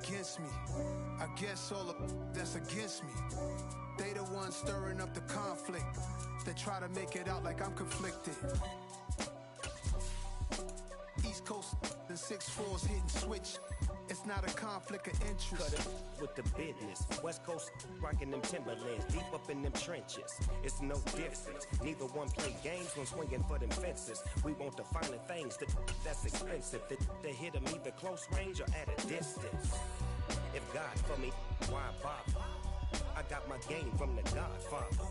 against me. I guess all of that's against me. They the ones stirring up the conflict. They try to make it out like I'm conflicted. East Coast and 6'4's hitting switch. It's not a conflict of interest. Cut it with the business. West Coast rocking them Timberlands, deep up in them trenches. It's no difference. Neither one play games when swinging for them fences. We want the finer things that's expensive. They hit them either close range or at a distance. If God for me, why bother? I got my game from the Godfather.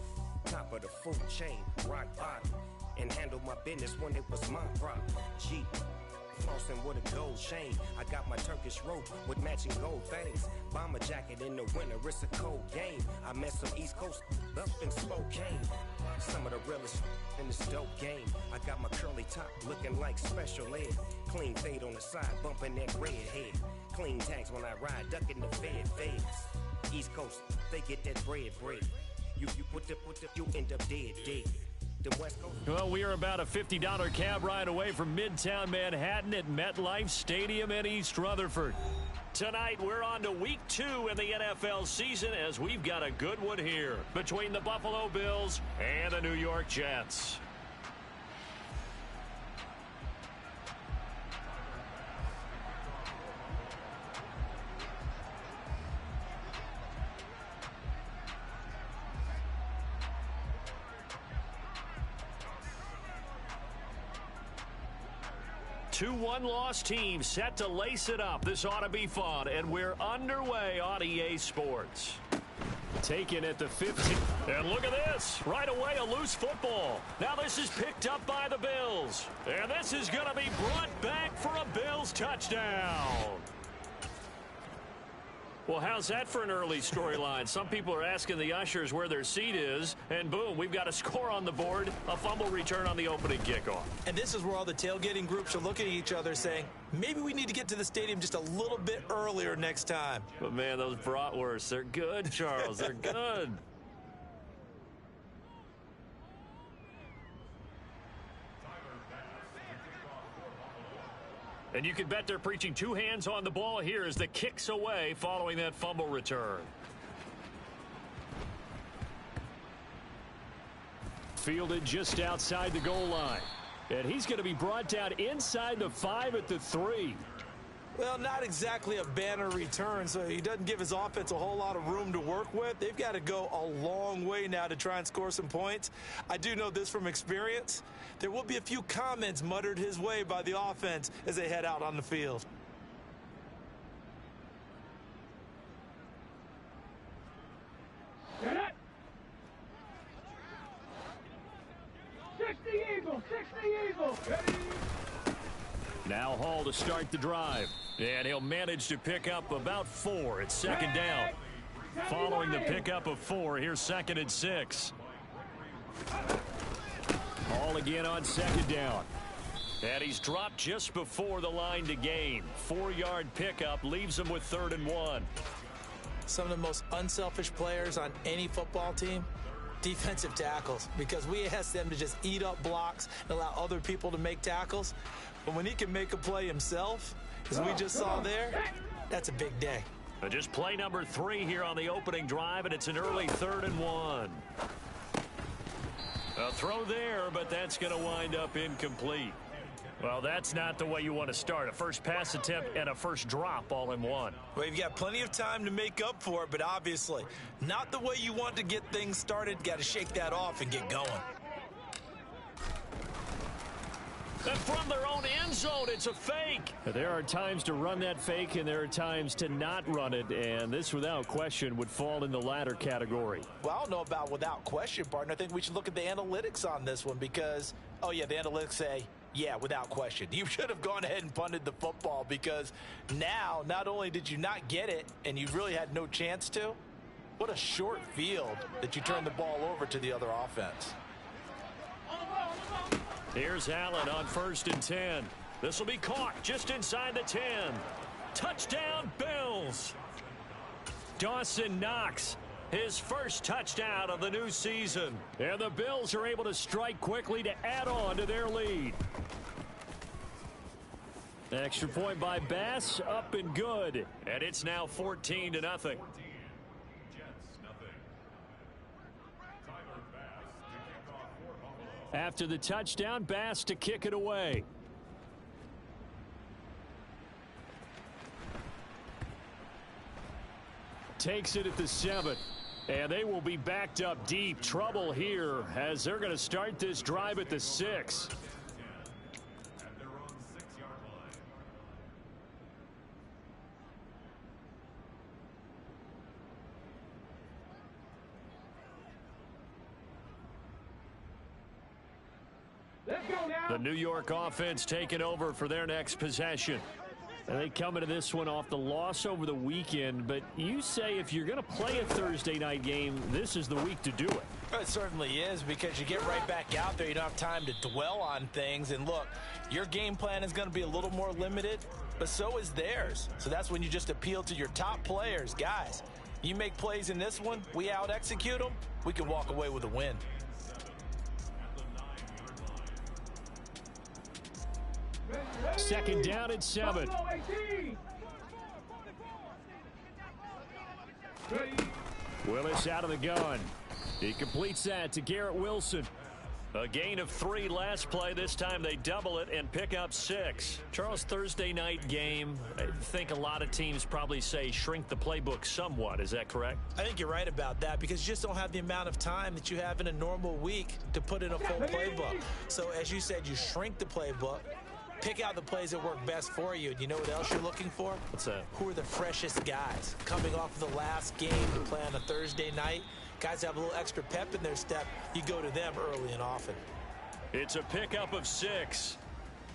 Top of the food chain, rock bottom. And handle my business when it was my problem. G. Flossing with a gold chain. I got my Turkish rope with matching gold things. Bomber jacket in the winter, it's a cold game. I met some East Coast up in Spokane. Some of the realest in this dope game. I got my curly top looking like special ed. Clean fade on the side, bumping that red head. Clean tags when I ride, ducking the feds. East Coast, they get that bread. You end up dead. Well, we are about a $50 cab ride away from Midtown Manhattan at MetLife Stadium in East Rutherford. Tonight, we're on to Week 2 in the NFL season as we've got a good one here between the Buffalo Bills and the New York Jets. Two one-loss teams set to lace it up. This ought to be fun, and we're underway on EA Sports. Taken at the 15. And look at this. Right away, a loose football. Now this is picked up by the Bills. And this is going to be brought back for a Bills touchdown. Well, how's that for an early storyline? Some people are asking the ushers where their seat is, and boom, we've got a score on the board, a fumble return on the opening kickoff. And this is where all the tailgating groups are looking at each other saying, maybe we need to get to the stadium just a little bit earlier next time. But, man, those bratwursts, they're good, Charles. They're good. And you can bet they're preaching two hands on the ball here as the kick's away following that fumble return. Fielded just outside the goal line. And he's going to be brought down inside the 5 at the 3. Well, not exactly a banner return, so he doesn't give his offense a whole lot of room to work with. They've got to go a long way now to try and score some points. I do know this from experience. There will be a few comments muttered his way by the offense as they head out on the field. Get it! 60 Eagles! 60 Eagles! Ready? Now Hall to start the drive. And he'll manage to pick up about 4 at second down. Following the pickup of 4, here's 2nd and 6. Hall again on 2nd down. And he's dropped just before the line to gain. 4-yard pickup leaves him with 3rd and 1. Some of the most unselfish players on any football team, defensive tackles, because we ask them to just eat up blocks and allow other people to make tackles. But when he can make a play himself, as we just saw there, that's a big day. Just play number 3 here on the opening drive, and it's an early 3rd and 1. A throw there, but that's going to wind up incomplete. Well, that's not the way you want to start. A first pass attempt and a first drop all in one. Well, you've got plenty of time to make up for it, but obviously not the way you want to get things started. Got to shake that off and get going. And from their own end zone, it's a fake. There are times to run that fake, and there are times to not run it, and this, without question, would fall in the latter category. Well, I don't know about without question, partner. I think we should look at the analytics on this one because, oh, yeah, the analytics say, yeah, without question. You should have gone ahead and punted the football because now, not only did you not get it, and you really had no chance to, what a short field that you turned the ball over to the other offense. Here's Allen on 1st and 10. This will be caught just inside the 10. Touchdown, Bills. Dawson Knox, his first touchdown of the new season. And the Bills are able to strike quickly to add on to their lead. Extra point by Bass, up and good. And it's now 14-0. After the touchdown, Bass to kick it away. Takes it at the 7. And they will be backed up deep. Trouble here as they're going to start this drive at the 6. The New York offense taking over for their next possession. And they come into this one off the loss over the weekend. But you say if you're going to play a Thursday night game, this is the week to do it. It certainly is, because you get right back out there. You don't have time to dwell on things. And look, your game plan is going to be a little more limited, but so is theirs. So that's when you just appeal to your top players. Guys, you make plays in this one, we out-execute them, we can walk away with a win. Second down at 7. Willis out of the gun. He completes that to Garrett Wilson. A gain of 3 last play. This time they double it and pick up 6. Charles, Thursday night game, I think a lot of teams probably say shrink the playbook somewhat. Is that correct? I think you're right about that, because you just don't have the amount of time that you have in a normal week to put in a full playbook. So as you said, you shrink the playbook. Pick out the plays that work best for you. And you know what else you're looking for? What's that? Who are the freshest guys? Coming off of the last game to play on a Thursday night. Guys have a little extra pep in their step. You go to them early and often. It's a pickup of 6.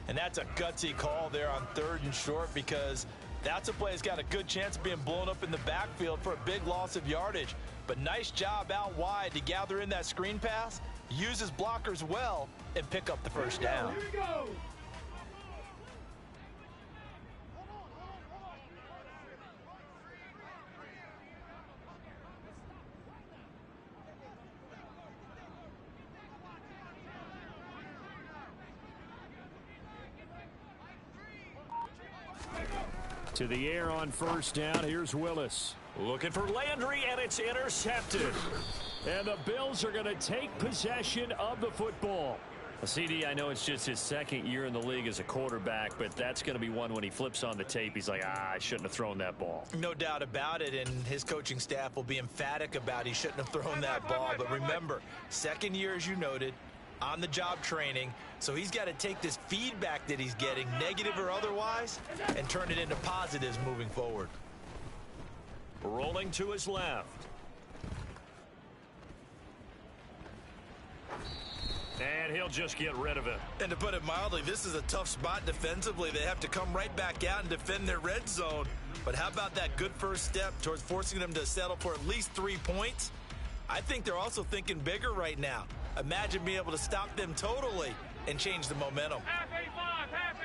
And that's a gutsy call there on 3rd and short, because that's a play that's got a good chance of being blown up in the backfield for a big loss of yardage. But nice job out wide to gather in that screen pass, use his blockers well, and pick up the first down. Here we go. To the air on first down. Here's Willis. Looking for Landry, and it's intercepted. And the Bills are going to take possession of the football. CD, I know it's just his 2nd year in the league as a quarterback, but that's going to be one when he flips on the tape. He's like, I shouldn't have thrown that ball. No doubt about it, and his coaching staff will be emphatic about he shouldn't have thrown that ball. But remember, 2nd year, as you noted, on-the-job training, so he's got to take this feedback that he's getting, negative or otherwise, and turn it into positives moving forward. Rolling to his left. And he'll just get rid of it. And to put it mildly, this is a tough spot defensively. They have to come right back out and defend their red zone. But how about that good first step towards forcing them to settle for at least 3 points? I think they're also thinking bigger right now. Imagine being able to stop them totally and change the momentum. Half 85, half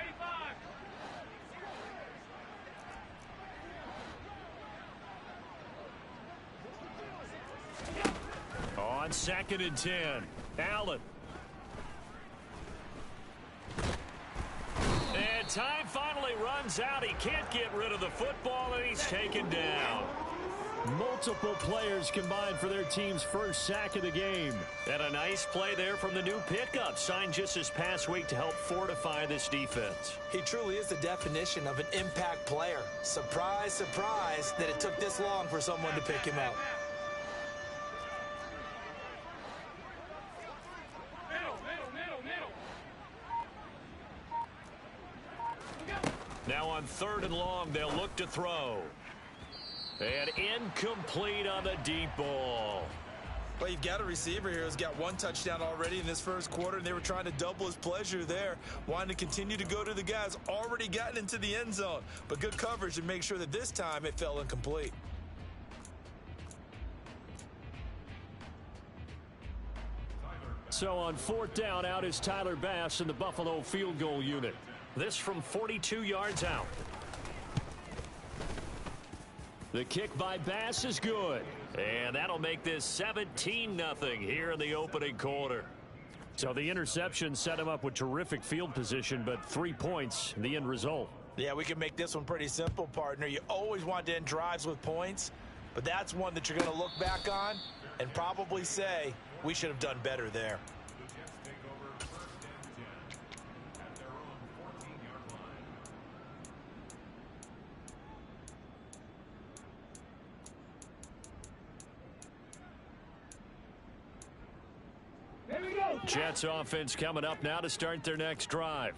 85. On 2nd and 10, Allen. And time finally runs out. He can't get rid of the football, and he's taken down. Multiple players combined for their team's first sack of the game. And a nice play there from the new pickup, signed just this past week to help fortify this defense. He truly is the definition of an impact player. Surprise, surprise that it took this long for someone to pick him up. Now on 3rd and long, they'll look to throw. And incomplete on the deep ball. Well, you've got a receiver here who's got 1 touchdown already in this first quarter, and they were trying to double his pleasure there, wanting to continue to go to the guys already gotten into the end zone. But good coverage to make sure that this time it fell incomplete. So on 4th down, out is Tyler Bass in the Buffalo field goal unit. This from 42 yards out. The kick by Bass is good. And that'll make this 17-0 here in the opening quarter. So the interception set him up with terrific field position, but 3 points, the end result. Yeah, we can make this one pretty simple, partner. You always want to end drives with points, but that's one that you're going to look back on and probably say, we should have done better there. Jets offense coming up now to start their next drive.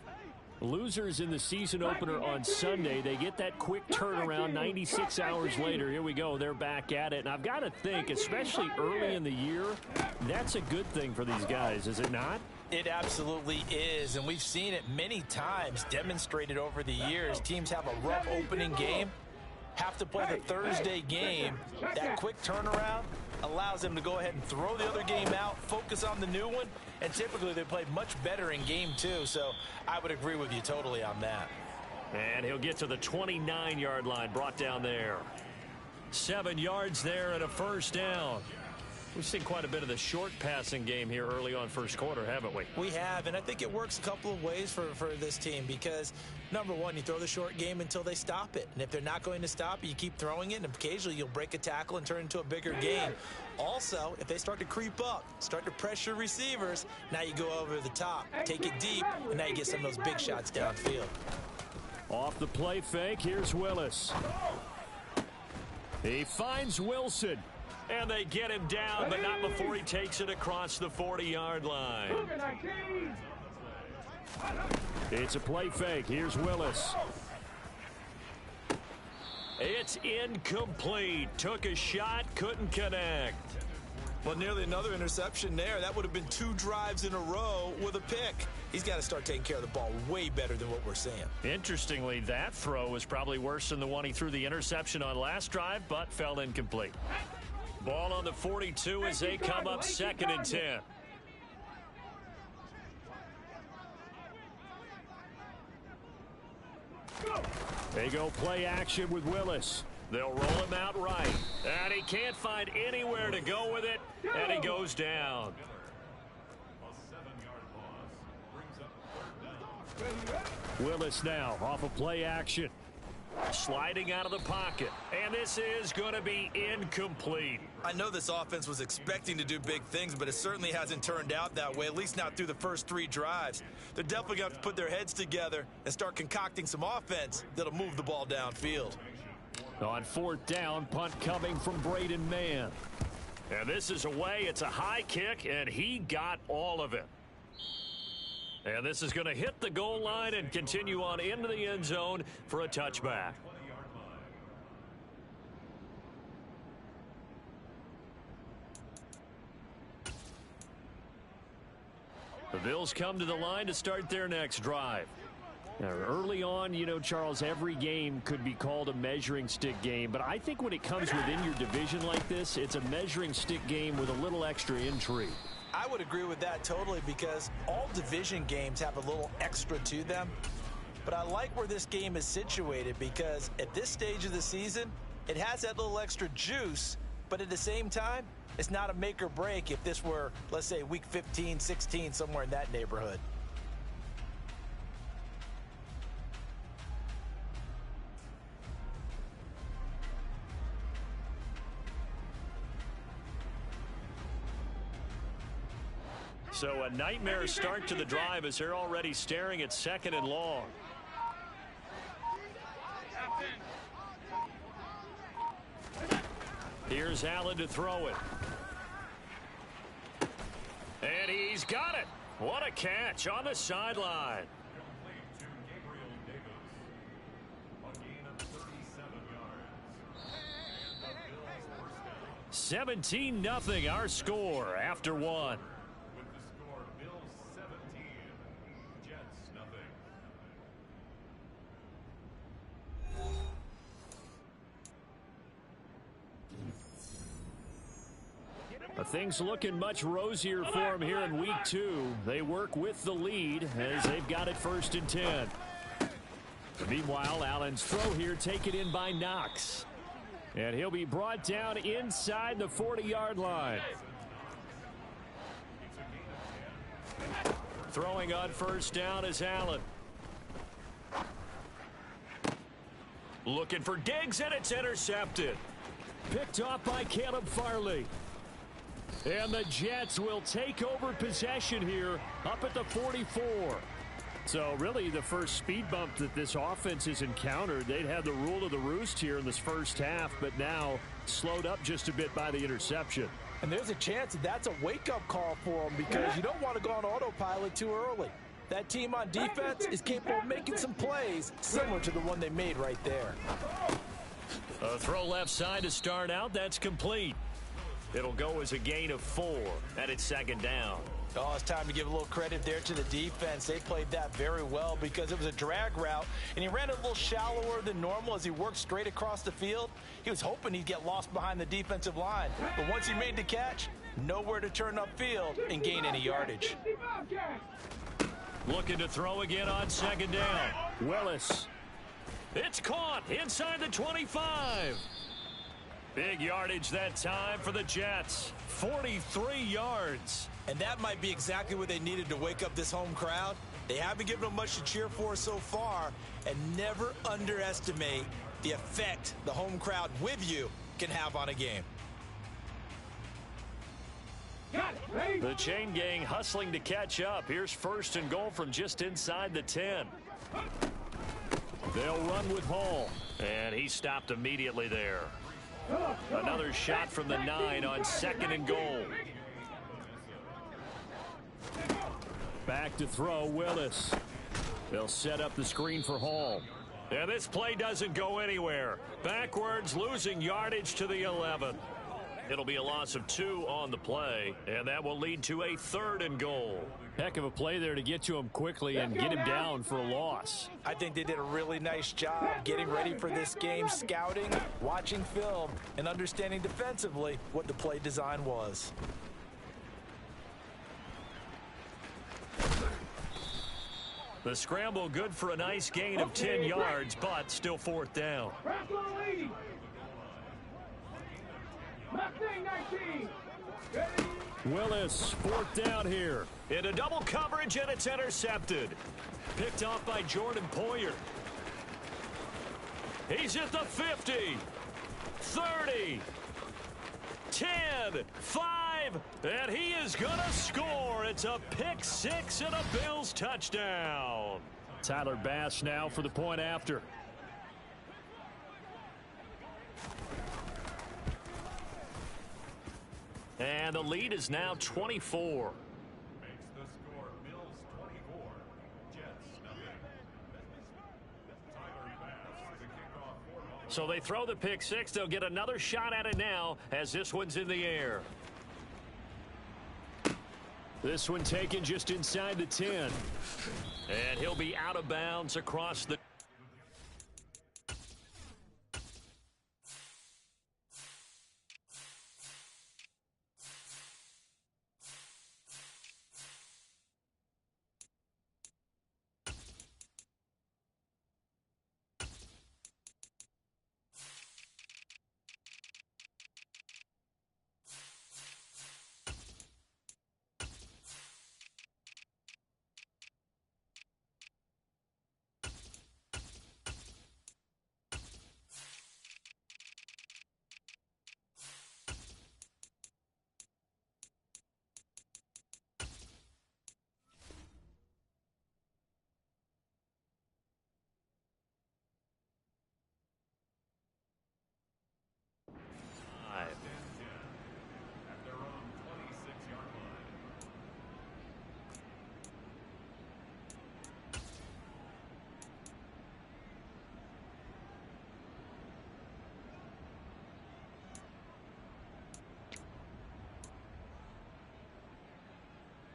Losers in the season opener on Sunday. They get that quick turnaround 96 hours later. Here we go. They're back at it. And I've got to think, especially early in the year, that's a good thing for these guys, is it not? It absolutely is, and we've seen it many times demonstrated over the years. Teams have a rough opening game, have to play the Thursday game. That quick turnaround allows them to go ahead and throw the other game out, focus on the new one, and typically they play much better in game two. So I would agree with you totally on that. And he'll get to the 29-yard line, brought down there. 7 yards there and a first down. We've seen quite a bit of the short passing game here early on first quarter, haven't we? We have, and I think it works a couple of ways for this team because, number one, you throw the short game until they stop it. And if they're not going to stop it, you keep throwing it, and occasionally you'll break a tackle and turn it into a bigger game. Also, if they start to creep up, start to pressure receivers, now you go over the top, take it deep, and now you get some of those big shots downfield. Off the play fake, here's Willis. He finds Wilson. And they get him down, but not before he takes it across the 40-yard line. It's a play fake. Here's Willis. It's incomplete. Took a shot, couldn't connect. Well, nearly another interception there. That would have been 2 drives in a row with a pick. He's got to start taking care of the ball way better than what we're seeing. Interestingly, that throw was probably worse than the one he threw the interception on last drive, but fell incomplete. Ball on the 42 as they come up 2nd and 10. They go play action with Willis. They'll roll him out right. And he can't find anywhere to go with it. And he goes down. Willis now off of play action. Sliding out of the pocket. And this is going to be incomplete. I know this offense was expecting to do big things, but it certainly hasn't turned out that way, at least not through the first 3 drives. They're definitely going to have to put their heads together and start concocting some offense that'll move the ball downfield. On 4th down, punt coming from Braden Mann. And this is away. It's a high kick, and he got all of it. And this is going to hit the goal line and continue on into the end zone for a touchback. The Bills come to the line to start their next drive. Now, early on, you know, Charles, every game could be called a measuring stick game. But I think when it comes within your division like this, it's a measuring stick game with a little extra intrigue. I would agree with that totally because all division games have a little extra to them. But I like where this game is situated because at this stage of the season, it has that little extra juice, but at the same time, it's not a make or break if this were, let's say, week 15, 16, somewhere in that neighborhood. So a nightmare start to the drive as they're already staring at 2nd and long. Here's Allen to throw it. And he's got it. What a catch on the sideline. 17-0 our score after 1. Things looking much rosier for them here in week 2. They work with the lead as they've got it 1st and 10. Meanwhile, Allen's throw here taken in by Knox. And he'll be brought down inside the 40-yard line. Throwing on 1st down is Allen. Looking for Diggs, and it's intercepted. Picked off by Caleb Farley. And the Jets will take over possession here up at the 44. So really the first speed bump that this offense has encountered. They'd had the rule of the roost here in this first half, but now slowed up just a bit by the interception. And there's a chance that that's a wake-up call for them because you don't want to go on autopilot too early. That team on defense is capable of making some plays similar to the one they made right there. A throw left side to start out. That's complete. It'll go as a gain of 4, and it's second down. Oh, it's time to give a little credit there to the defense. They played that very well because it was a drag route, and he ran a little shallower than normal as he worked straight across the field. He was hoping he'd get lost behind the defensive line, but once he made the catch, nowhere to turn upfield and gain any yardage. Looking to throw again on second down. Willis. It's caught inside the 25. Big yardage that time for the Jets. 43 yards. And that might be exactly what they needed to wake up this home crowd. They haven't given them much to cheer for so far, and never underestimate the effect the home crowd with you can have on a game. The chain gang hustling to catch up. Here's first and goal from just inside the 10. They'll run with Hall. And he stopped immediately there. Another shot from the 9 on second and goal. Back to throw, Willis. They'll set up the screen for Hall. And this play doesn't go anywhere. Backwards, losing yardage to the 11. It'll be a loss of 2 on the play, and that will lead to a third and goal. Heck of a play there to get to him quickly and get him down for a loss. I think they did a really nice job getting ready for this game, scouting, watching film, and understanding defensively what the play design was. The scramble good for a nice gain of 10 yards, but still fourth down. Willis, fourth down here. Into double coverage, and it's intercepted. Picked off by Jordan Poyer. He's at the 50, 30, 10, 5, and he is going to score. It's a pick 6 and a Bills touchdown. Tyler Bass now for the point after. And the lead is now 24. Makes the score Bills 24, Jets nothing. Tyler Bass, the kickoff for. So they throw the pick 6. They'll get another shot at it now as this one's in the air. This one taken just inside the 10. And he'll be out of bounds across the... At their own 26-yard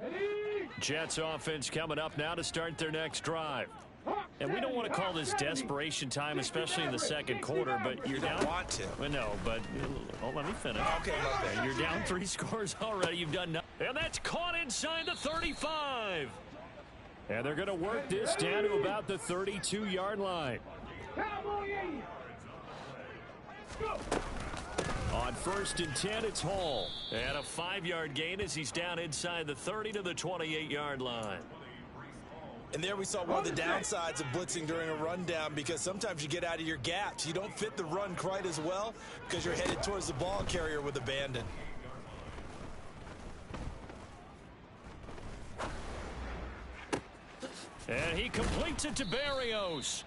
line. Jets offense coming up now to start their next drive. And we don't want to call this desperation time, especially in the second quarter, but you're down. Want to. Well, no, but let me finish. Okay, okay. You're down 3 scores already. You've done nothing. And that's caught inside the 35. And they're going to work this down to about the 32-yard line. On first and 10, it's Hall. And a 5-yard gain as he's down inside the 30 to the 28-yard line. And there we saw one of the downsides of blitzing during a rundown, because sometimes you get out of your gaps. You don't fit the run quite as well because you're headed towards the ball carrier with abandon. And he completes it to Barrios.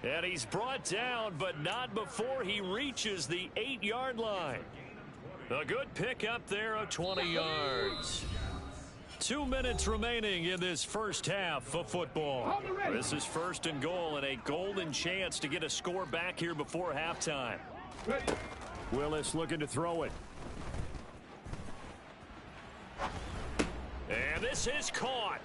And he's brought down, but not before he reaches the 8-yard line. A good pickup there of 20 yards. 2 minutes remaining in this first half of football. This is 1st and goal and a golden chance to get a score back here before halftime. Willis looking to throw it. And this is caught.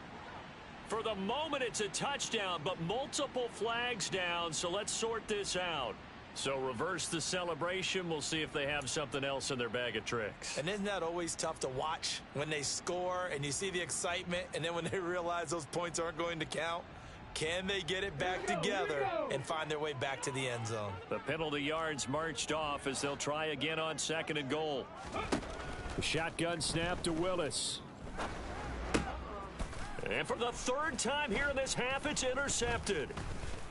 For the moment, it's a touchdown, but multiple flags down, so let's sort this out. So reverse the celebration. We'll see if they have something else in their bag of tricks. And isn't that always tough to watch when they score and you see the excitement, and then when they realize those points aren't going to count? Can they get it back together and find their way back to the end zone? The penalty yards marched off as they'll try again on 2nd and goal. The shotgun snap to Willis. And for the 3rd time here in this half, it's intercepted.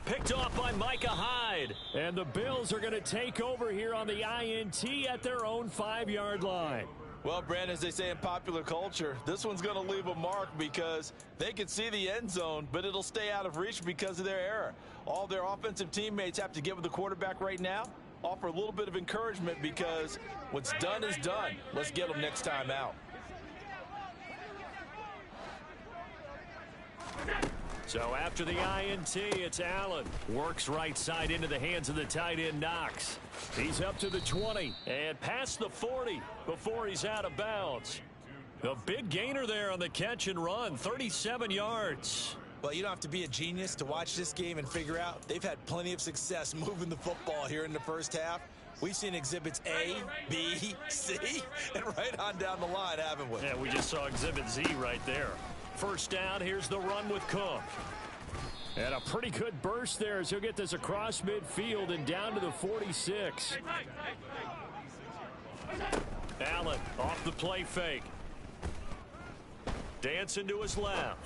Picked off by Micah Hyde. And the Bills are going to take over here on the INT at their own 5-yard line. Well, Brandon, as they say in popular culture, this one's going to leave a mark because they can see the end zone, but it'll stay out of reach because of their error. All their offensive teammates have to get with the quarterback right now, offer a little bit of encouragement, because what's done is done. Let's get them next time out. So after the INT, it's Allen. Works right side into the hands of the tight end, Knox. He's up to the 20 and past the 40 before he's out of bounds. A big gainer there on the catch and run, 37 yards. Well, you don't have to be a genius to watch this game and figure out they've had plenty of success moving the football here in the first half. We've seen exhibits A, B, C, and right on down the line, haven't we? Yeah, we just saw exhibit Z right there. First down, here's the run with Cook. And a pretty good burst there as he'll get this across midfield and down to the 46. Allen off the play fake. Dancing to his left.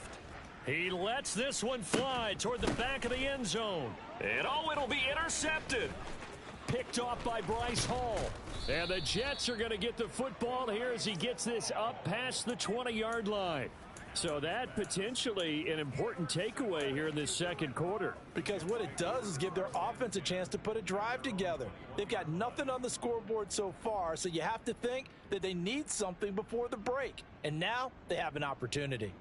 He lets this one fly toward the back of the end zone. And oh, it'll be intercepted. Picked off by Bryce Hall. And the Jets are going to get the football here as he gets this up past the 20-yard line. So that potentially an important takeaway here in this second quarter. Because what it does is give their offense a chance to put a drive together. They've got nothing on the scoreboard so far, so you have to think that they need something before the break. And now they have an opportunity.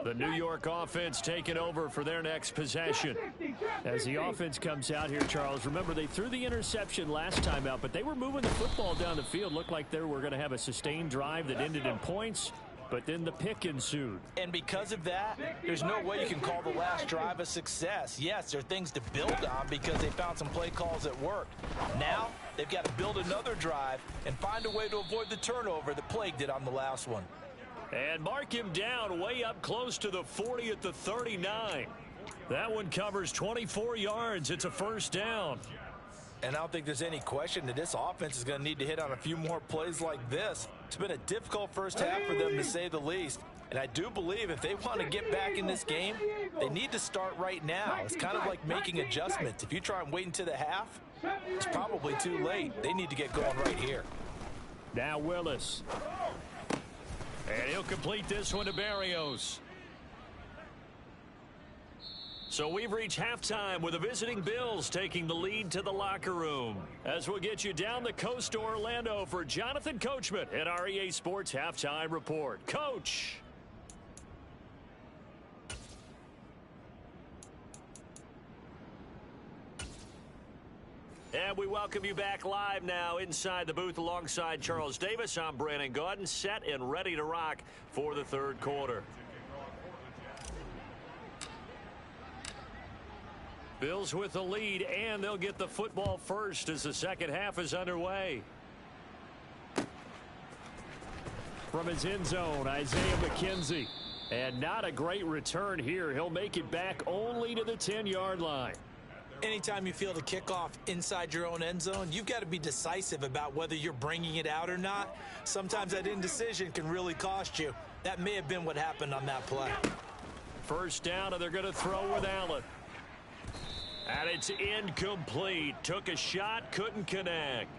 The New York offense taking over for their next possession. As the offense comes out here, Charles, remember they threw the interception last time out, but they were moving the football down the field. Looked like they were going to have a sustained drive that ended in points, but then the pick ensued. And because of that, there's no way you can call the last drive a success. Yes, there are things to build on because they found some play calls that worked. Now they've got to build another drive and find a way to avoid the turnover that plagued it on the last one. And mark him down way up close to the 40 at the 39. That one covers 24 yards. It's a first down. And I don't think there's any question that this offense is going to need to hit on a few more plays like this. It's been a difficult first half for them, to say the least. And I do believe if they want to get back in this game, they need to start right now. It's kind of like making adjustments. If you try and wait until the half, it's probably too late. They need to get going right here. Now Willis. And he'll complete this one to Barrios. So we've reached halftime with the visiting Bills taking the lead to the locker room. As we'll get you down the coast to Orlando for Jonathan Coachman at our EA Sports Halftime Report. Coach. And we welcome you back live now inside the booth alongside Charles Davis. I'm Brandon Gaudin, set and ready to rock for the third quarter. Bills with the lead, and they'll get the football first as the second half is underway. From his end zone, Isaiah McKenzie. And not a great return here. He'll make it back only to the 10-yard line. Anytime you field a kickoff inside your own end zone, you've got to be decisive about whether you're bringing it out or not. Sometimes that indecision can really cost you. That may have been what happened on that play. First down, and they're going to throw with Allen. And it's incomplete. Took a shot, couldn't connect.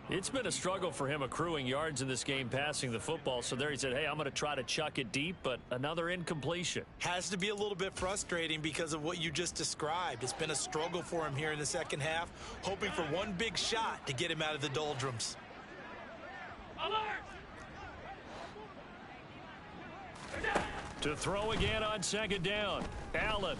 It's been a struggle for him accruing yards in this game passing the football. So there he said, hey, I'm going to try to chuck it deep, but another incompletion. Has to be a little bit frustrating because of what you just described. It's been a struggle for him here in the second half, hoping for one big shot to get him out of the doldrums. To throw again on second down. Allen.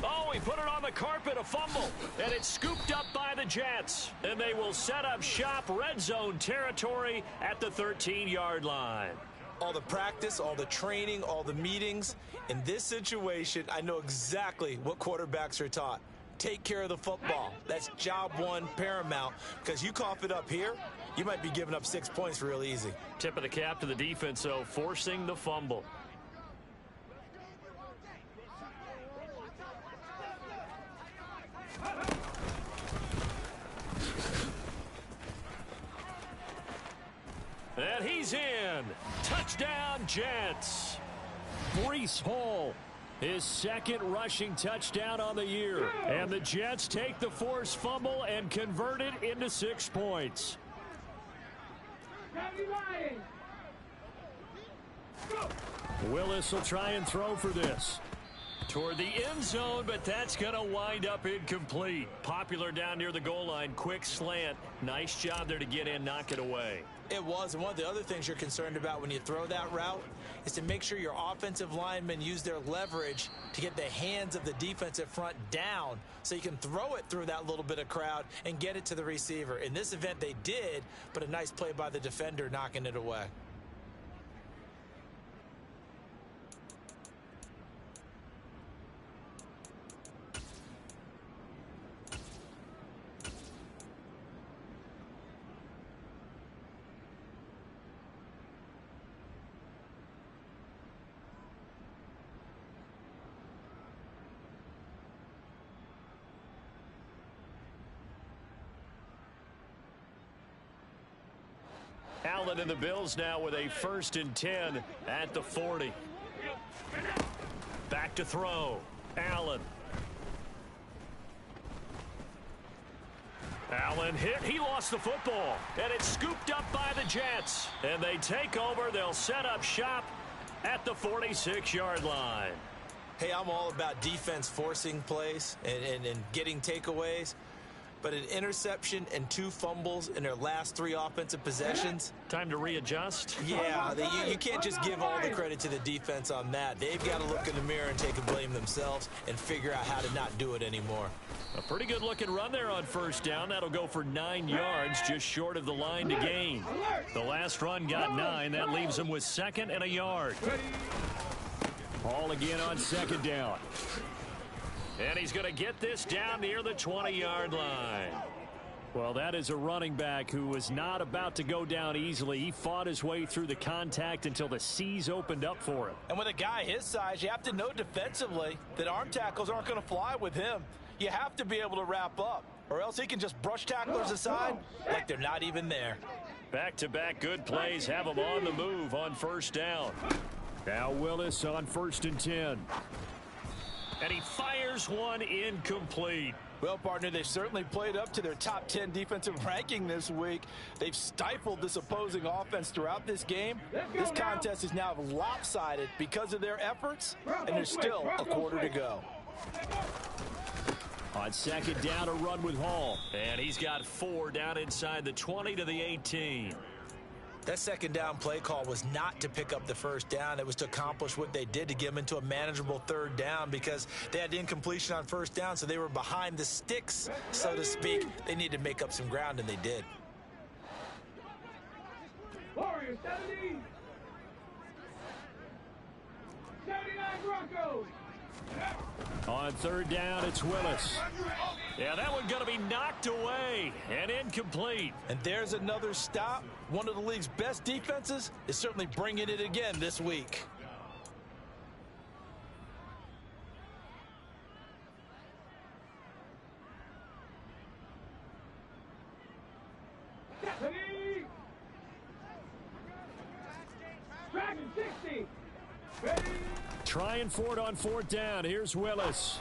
Oh, he put it on the carpet, a fumble. And it's scooped up by the Jets. And they will set up shop, red zone territory at the 13-yard line. All the practice, all the training, all the meetings. In this situation, I know exactly what quarterbacks are taught. Take care of the football. That's job one, paramount. Because you cough it up here, you might be giving up 6 points real easy. Tip of the cap to the defense, though, forcing the fumble. And he's in. Touchdown, Jets. Breece Hall, his second rushing touchdown on the year. And the Jets take the forced fumble and convert it into 6 points. Willis will try and throw for this. Toward the end zone, but that's going to wind up incomplete. Popular down near the goal line. Quick slant. Nice job there to get in, knock it away. It was, and one of the other things you're concerned about when you throw that route is to make sure your offensive linemen use their leverage to get the hands of the defensive front down so you can throw it through that little bit of crowd and get it to the receiver. In this event, they did, but a nice play by the defender knocking it away. Allen and the Bills now with a 1st and 10 at the 40. Back to throw. Allen. Allen hit. He lost the football. And it's scooped up by the Jets. And they take over. They'll set up shop at the 46-yard line. Hey, I'm all about defense forcing plays and getting takeaways. But an interception and 2 fumbles in their last 3 offensive possessions. Time to readjust. Yeah, you can't just give all the credit to the defense on that. They've got to look in the mirror and take a blame themselves and figure out how to not do it anymore. A pretty good looking run there on first down. That'll go for 9 yards, just short of the line to gain. The last run got 9. That leaves them with 2nd and a yard. Ball again on 2nd down. And he's going to get this down near the 20-yard line. Well, that is a running back who was not about to go down easily. He fought his way through the contact until the C's opened up for him. And with a guy his size, you have to know defensively that arm tackles aren't going to fly with him. You have to be able to wrap up, or else he can just brush tacklers aside like they're not even there. Back-to-back good plays have him on the move on first down. Now Willis on 1st and 10. And he fires one incomplete. Well, partner, they've certainly played up to their top 10 defensive ranking this week. They've stifled this opposing offense throughout this game. This contest is now lopsided because of their efforts, and there's still a quarter to go. On 2nd down, a run with Hall. And he's got 4 down inside the 20 to the 18. That 2nd down play call was not to pick up the 1st down. It was to accomplish what they did to get them into a manageable 3rd down because they had incompletion on 1st down, so they were behind the sticks, so to speak. They needed to make up some ground, and they did. Warriors 70. 79 Broncos. On 3rd down, it's Willis. Yeah, that one going to be knocked away and incomplete. And there's another stop. One of the league's best defenses is certainly bringing it again this week. Ready. Dragon 60. Ready. Trying for it on 4th down. Here's Willis.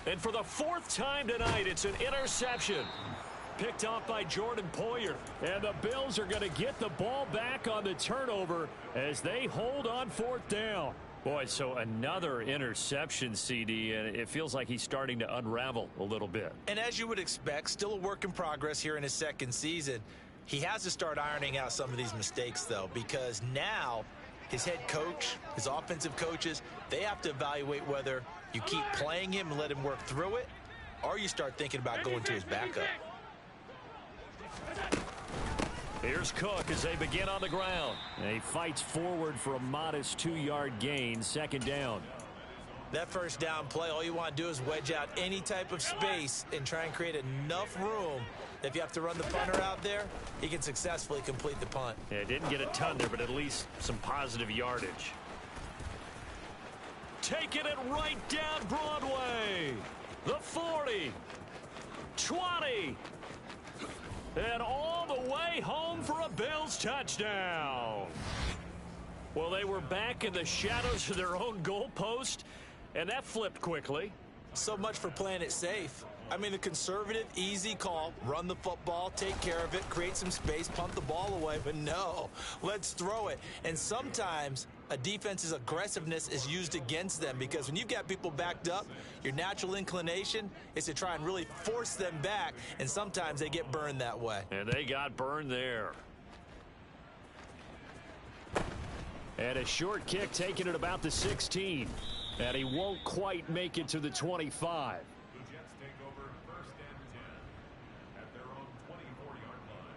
And for the 4th time tonight, it's an interception. Picked off by Jordan Poyer. And the Bills are going to get the ball back on the turnover as they hold on 4th down. Boy, so another interception, CD, and it feels like he's starting to unravel a little bit. And as you would expect, still a work in progress here in his 2nd season. He has to start ironing out some of these mistakes, though, because now his head coach, his offensive coaches, they have to evaluate whether you keep playing him and let him work through it, or you start thinking about going to his backup. Here's Cook as they begin on the ground. And he fights forward for a modest 2-yard gain, 2nd down. That 1st down play, all you want to do is wedge out any type of space and try and create enough room that if you have to run the punter out there, he can successfully complete the punt. Yeah, didn't get a ton there, but at least some positive yardage. Taking it right down Broadway. The 40. 20. And all the way home for a Bills touchdown. Well, they were back in the shadows of their own goalpost, and that flipped quickly. So much for playing it safe. I mean, the conservative, easy call, run the football, take care of it, create some space, punt the ball away. But no, let's throw it. And sometimes a defense's aggressiveness is used against them because when you've got people backed up, your natural inclination is to try and really force them back, and sometimes they get burned that way. And they got burned there. And a short kick taking it about the 16. And he won't quite make it to the 25. The Jets take over 1st and 10 at their own 24-yard line.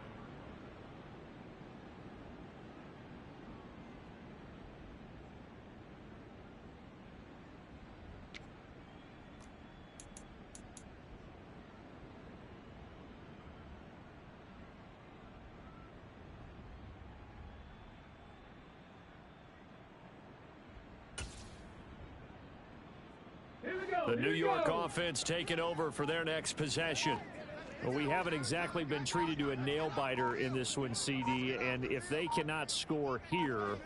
The New York offense taking over for their next possession. Well, we haven't exactly been treated to a nail-biter in this one, CD, and if they cannot score here,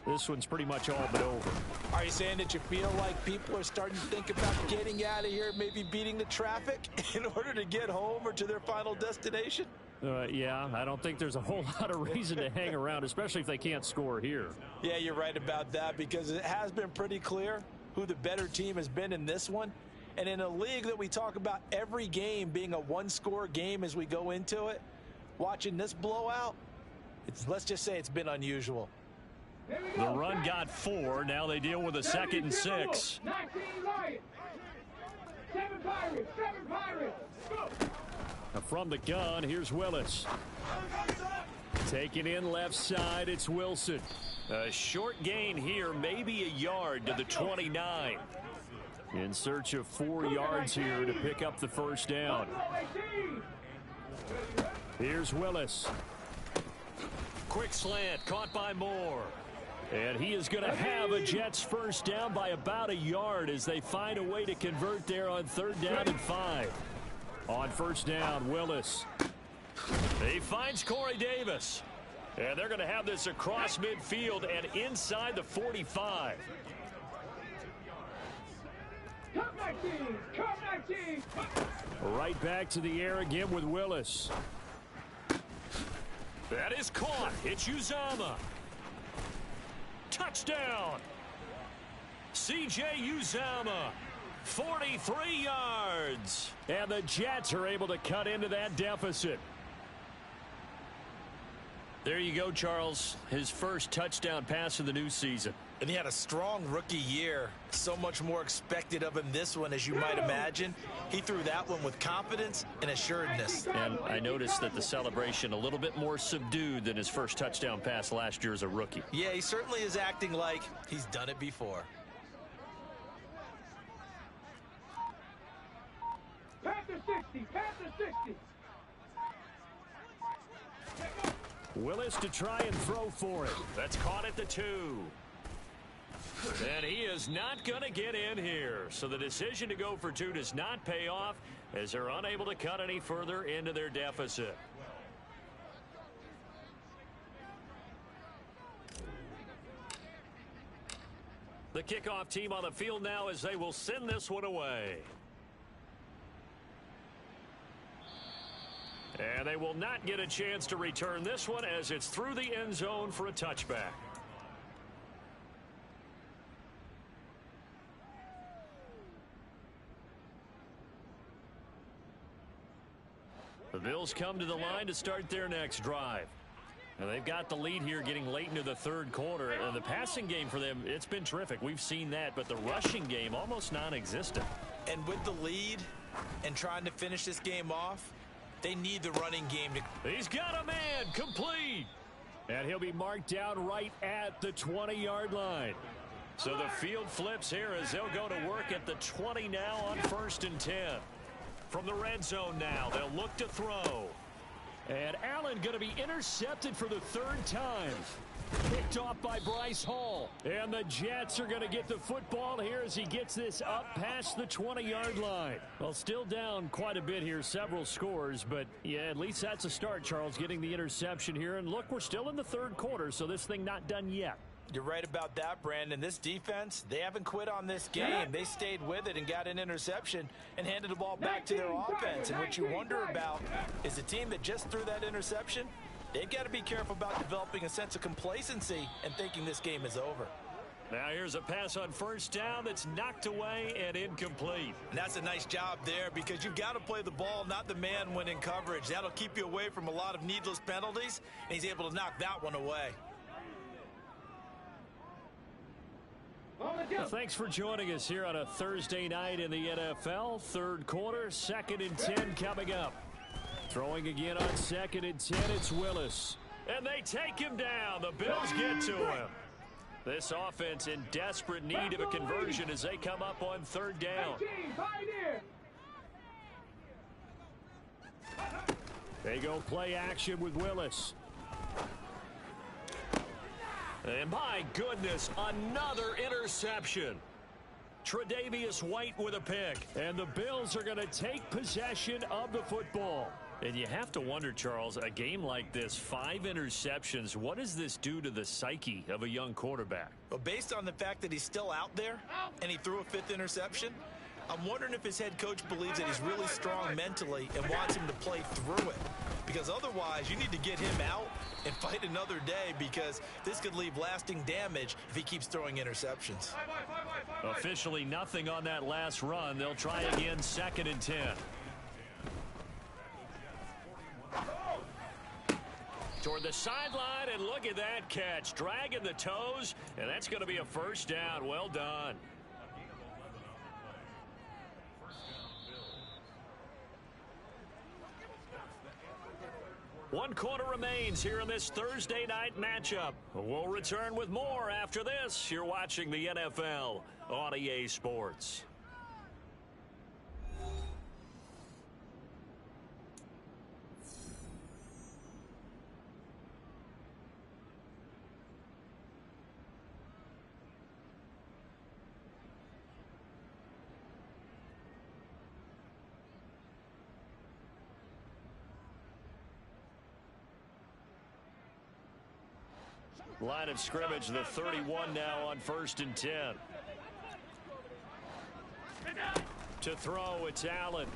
this one's pretty much all but over. Are you saying that you feel like people are starting to think about getting out of here, maybe beating the traffic in order to get home or to their final destination? Yeah, I don't think there's a whole lot of reason to hang around, especially if they can't score here. Yeah, you're right about that because it has been pretty clear who the better team has been in this one. And in a league that we talk about every game being a one-score game as we go into it, watching this blowout, let's just say it's been unusual. The run got 4. Now they deal with a 2nd and 6. 19 Lions. 7 Pirates. 7 Pirates. Go. From the gun, here's Willis. Taking in left side, it's Wilson. A short gain here, maybe a yard to the 29. In search of 4 yards here to pick up the 1st down. Here's Willis. Quick slant, caught by Moore. And he is going to have a Jets 1st down by about a yard as they find a way to convert there on 3rd down and 5. On 1st down, Willis. He finds Corey Davis. And they're going to have this across midfield and inside the 45. Right back to the air again with Willis. That is caught. It's Uzama. Touchdown. C.J. Uzama. 43 yards. And the Jets are able to cut into that deficit. There you go, Charles. His first touchdown pass of the new season. And he had a strong rookie year. So much more expected of him this one, as you might imagine. He threw that one with confidence and assuredness. And I noticed that the celebration a little bit more subdued than his first touchdown pass last year as a rookie. Yeah, he certainly is acting like he's done it before. Panther 60. Panther 60. Willis to try and throw for it. That's caught at the 2. And he is not going to get in here. So the decision to go for 2 does not pay off as they're unable to cut any further into their deficit. The kickoff team on the field now as they will send this one away. And they will not get a chance to return this one as it's through the end zone for a touchback. The Bills come to the line to start their next drive. Now they've got the lead here getting late into the third quarter. The passing game for them, it's been terrific. We've seen that, but the rushing game almost non-existent. And with the lead and trying to finish this game off, they need the running game to... He's got a man, complete. And he'll be marked down right at the 20-yard line. So the field flips here as they'll go to work at the 20 now on 1st and 10. From the red zone now, they'll look to throw. And Allen going to be intercepted for the 3rd time. Picked off by Bryce Hall. And the Jets are going to get the football here as he gets this up past the 20-yard line. Well, still down quite a bit here, several scores. But, yeah, at least that's a start, Charles, getting the interception here. And, look, we're still in the 3rd quarter, so this thing not done yet. You're right about that, Brandon. This defense, they haven't quit on this game. They stayed with it and got an interception and handed the ball back to their offense. And what you wonder about is a team that just threw that interception, they've got to be careful about developing a sense of complacency and thinking this game is over. Now here's a pass on 1st down that's knocked away and incomplete. And that's a nice job there because you've got to play the ball, not the man when in coverage. That'll keep you away from a lot of needless penalties, and he's able to knock that one away. Well, thanks for joining us here on a Thursday night in the NFL. 3rd quarter, 2nd and 10 coming up. Throwing again on 2nd and 10, it's Willis. And they take him down. The Bills get to him. This offense in desperate need of a conversion as they come up on 3rd down. They go play action with Willis. And my goodness, another interception. Tre'Davious White with a pick. And the Bills are going to take possession of the football. And you have to wonder, Charles, a game like this, 5 interceptions, what does this do to the psyche of a young quarterback? Well, based on the fact that he's still out there and he threw a 5th interception, I'm wondering if his head coach believes that he's really strong mentally and wants him to play through it. Because otherwise, you need to get him out and fight another day because this could leave lasting damage if he keeps throwing interceptions. Officially nothing on that last run. They'll try again 2nd and 10. Toward the sideline, and look at that catch. Dragging the toes, and that's going to be a 1st down. Well done. One quarter remains here in this Thursday night matchup. We'll return with more after this. You're watching the NFL on EA Sports. Line of scrimmage, the 31 now on 1st and 10. To throw, it's Allen.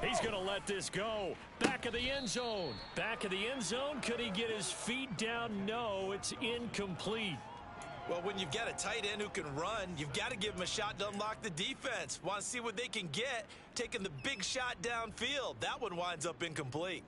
He's going to let this go. Back of the end zone. Back of the end zone. Could he get his feet down? No, it's incomplete. Well, when you've got a tight end who can run, you've got to give him a shot to unlock the defense. Want to see what they can get, taking the big shot downfield. That one winds up incomplete.